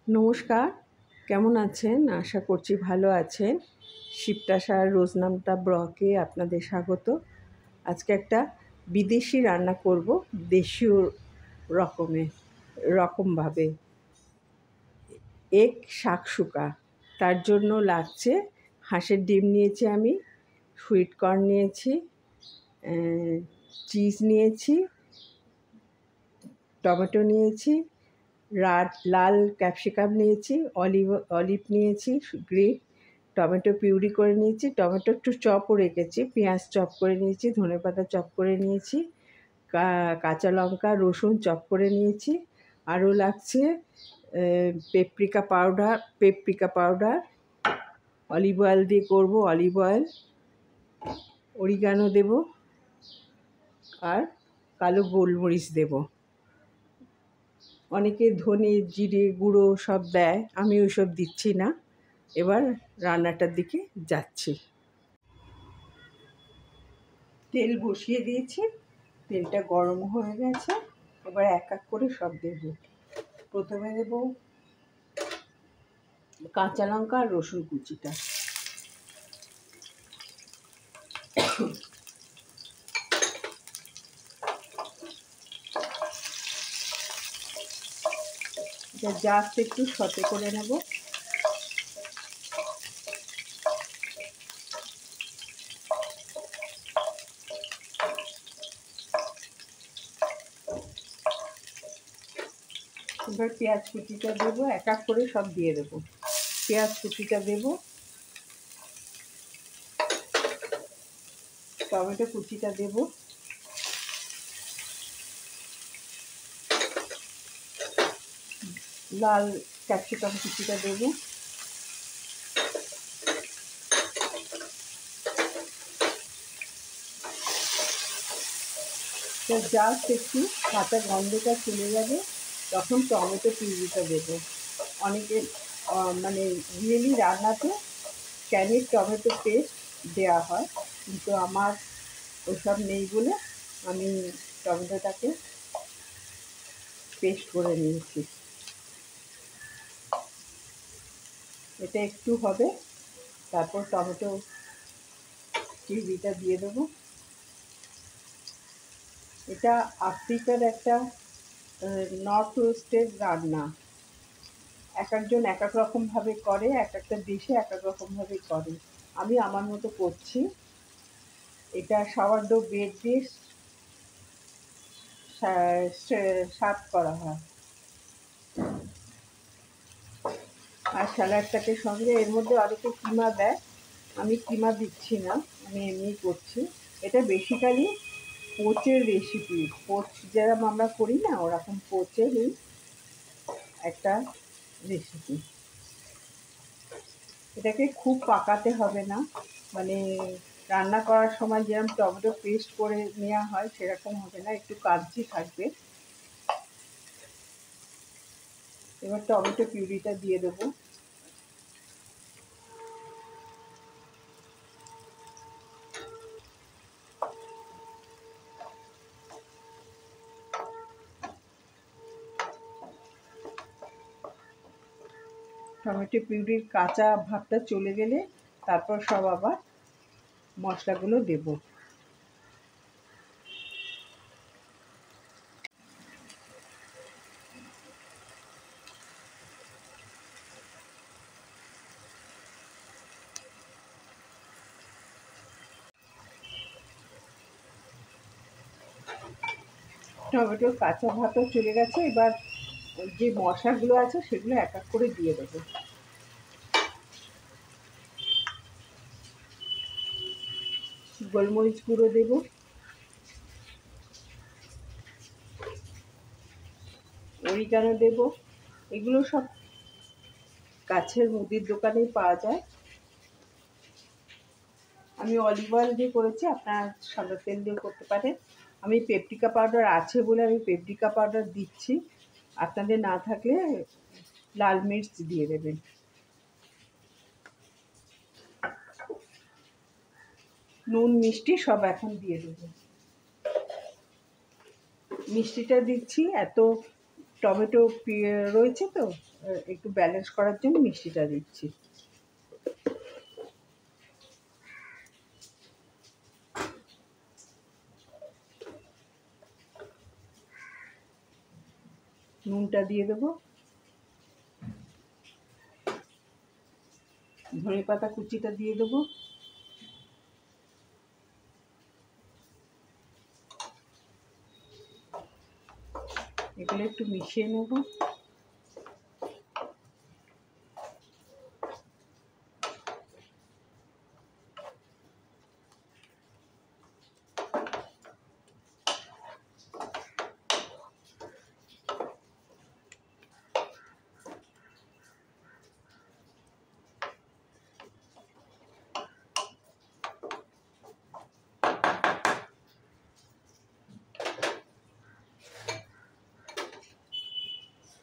নমস্কার, কেমন আছেন? আশা করছি ভালো আছেন। শিবটাশার রোজনামতা ব্লকে আপনাদের স্বাগত। আজকে একটা বিদেশি রান্না করব, দেশীয় রকমভাবে। এগ শাকসুকা। তার জন্য লাগছে হাঁসের ডিম নিয়েছি আমি, সুইট কর্ন নিয়েছি, চিজ নিয়েছি, টমেটো নিয়েছি, লাল ক্যাপসিকাম নিয়েছি, অলিভ নিয়েছি গ্রেট, টমেটো পিউরি করে নিয়েছি, টমেটো একটু চপও রেখেছি, পেঁয়াজ চপ করে নিয়েছি, ধনেপাতা চপ করে নিয়েছি, কাঁচা লঙ্কা রসুন চপ করে নিয়েছি। আরও লাগছে পেপরিকা পাউডার, অলিভ অয়েল দিয়ে করবো, অলিভ অয়েল, অরিগানো দেব, আর কালো গোলমরিচ দেব। অনেকে ধনে জিরে গুঁড়ো সব দেয়, আমি ওইসব দিচ্ছি না। এবার রান্নাটার দিকে যাচ্ছি। তেল বসিয়ে দিয়েছি, তেলটা গরম হয়ে গেছে। এবার এক এক করে সব দেব। প্রথমে দেব কাঁচা লঙ্কা আর রসুন কুচিটা, এটা জাস্ট একটু সতে করে নেব। এবার পেঁয়াজ কুচিটা দেবো, এক এক করে সব দিয়ে দেবো। পেঁয়াজ কুচিটা দেবো, টমেটো কুচিটা দেবো, লাল ক্যাপসিকাম কুচিটা দেবো, জাস্ট একটু কাঁচা গন্ধটা চলে যাবে, তখন টমেটো পিউরিটা দেবো। অনেকে মানে রিয়েলি রান্নাতে ক্যানের টমেটো পেস্ট দেওয়া হয়, কিন্তু আমার ওসব নেই বলে আমি টমেটোটাকে পেস্ট করে নিয়েছি। এটা একটু হবে, তারপর টমেটো পিউরিটা দিয়ে দেবো। এটা আফ্রিকার একটা নর্থ ওয়েস্টের রান্না। এক একজন এক এক রকমভাবে করে, এক একটা দেশে এক এক রকমভাবে করে। আমি আমার মতো করছি। এটা সাওয়ারডো ব্রেড দিয়ে সার্ভ করা হয়। আর স্যালাডটাকে সঙ্গে এর মধ্যে অনেকে কিমা দেয়, আমি কিমা দিচ্ছি না, আমি এমনি করছি। এটা বেসিক্যালি পোচের রেসিপি। পোচ যেরকম আমরা করি না, ওরকম পোচেরই একটা রেসিপি। এটাকে খুব পাকাতে হবে না, মানে রান্না করার সময় যেরকম টমেটো পেস্ট করে নেওয়া হয় সেরকম হবে না, একটু কাঞ্চি থাকবে। এবার টমেটো পিউরিটা দিয়ে দেবো। টমেটো পিউরির কাঁচা ভাবটা চলে গেলে তারপর সব আবার মশলাগুলো দেব। টমেটোর কাঁচা ভাবটা চলে গেছে, এবার যে মশলাগুলো আছে সেগুলো এক এক করে দিয়ে দেবো। গোলমরিচ গুঁড়ো দেব, অরিগানো দেব। এগুলো সব কাছের মুদির দোকানেই পাওয়া যায়। আমি অলিভ অয়েল দিয়ে করেছি, আপনার সাদা তেল দিয়ে করতে পারেন। আমি পেপরিকা পাউডার আছে বলে আমি পেপরিকা পাউডার দিচ্ছি, আপনাদের না থাকলে লাল মির্চ দিয়ে দেবেন। নুন মিষ্টি সব এখন দিয়ে দেবো। মিষ্টিটা দিচ্ছি এত টমেটো রয়েছে তো, একটু ব্যালেন্স করার জন্য মিষ্টিটা দিচ্ছি। নুনটা দিয়ে দেবো, ধনেপাতা কুচিটা দিয়ে দেবো, এগুলো একটু মিশিয়ে নেব।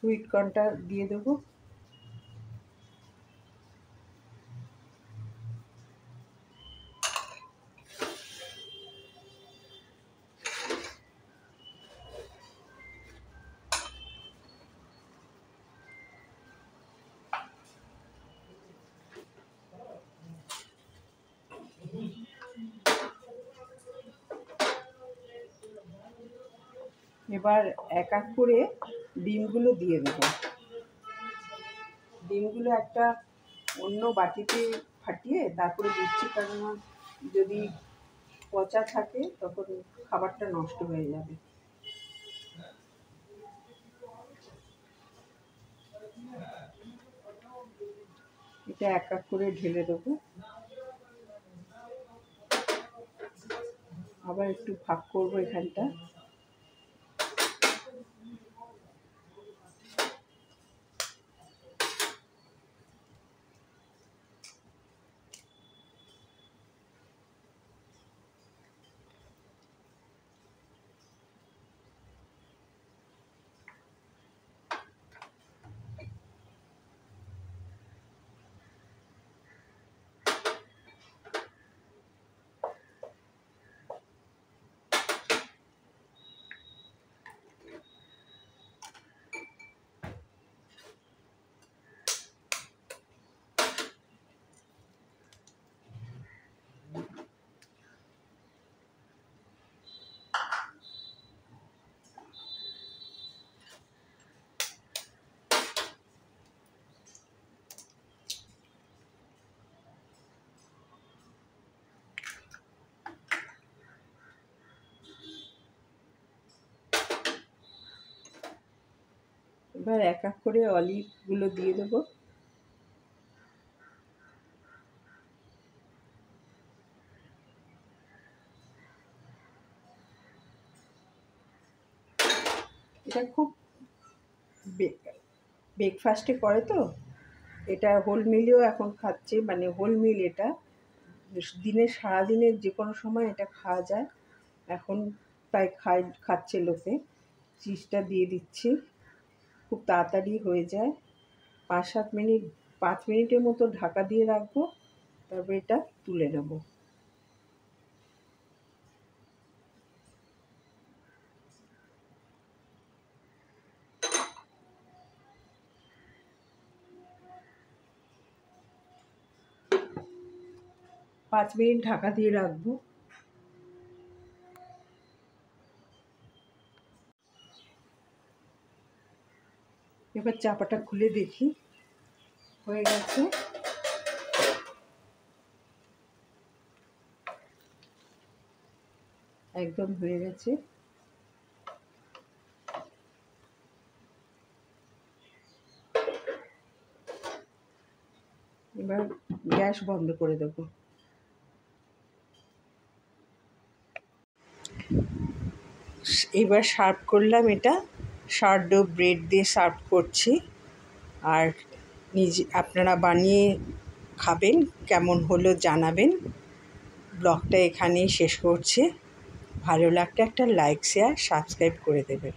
সুইট কর্নটা দিয়ে দেবো, এবার এক এক করে ডিমগুলো দিয়ে দেবো। ডিমগুলো একটা অন্য বাটিতে ফাটিয়ে তারপরে দিচ্ছি, কারণ যদি পচা থাকে তখন খাবারটা নষ্ট হয়ে যাবে। এটা এক এক করে ঢেলে দেবো, আবার একটু ভাগ করবো এখানটা। এবার এক এক করে অলিভগুলো দিয়ে দেবো। এটা খুব ব্রেকফাস্টে করে তো, এটা হোল মিলেও এখন খাচ্ছে, মানে হোল মিল এটা দিনের সারাদিনের যে কোনো সময় এটা খাওয়া যায়, এখন তাই খাচ্ছে লোকে। চিজটা দিয়ে দিচ্ছি, খুব তাড়াতাড়ি হয়ে যায়। 5 মিনিটের মতো ঢাকা দিয়ে রাখবো, তারপর এটা তুলে নেব। পাঁচ মিনিট ঢাকা দিয়ে রাখবো। এবার চাপাটা খুলে দেখি, হয়ে গেছে। একদম হয়ে গেছে। এবার গ্যাস বন্ধ করে দেবো। এবার সার্ভ করলাম, এটা সার্ডো ব্রেড দিয়ে সার্ভ করছি। আর আপনারা বানিয়ে খাবেন, কেমন হলো জানাবেন। ব্লগটা এখানেই শেষ করছি। ভালো লাগলে একটা লাইক, শেয়ার, সাবস্ক্রাইব করে দেবেন।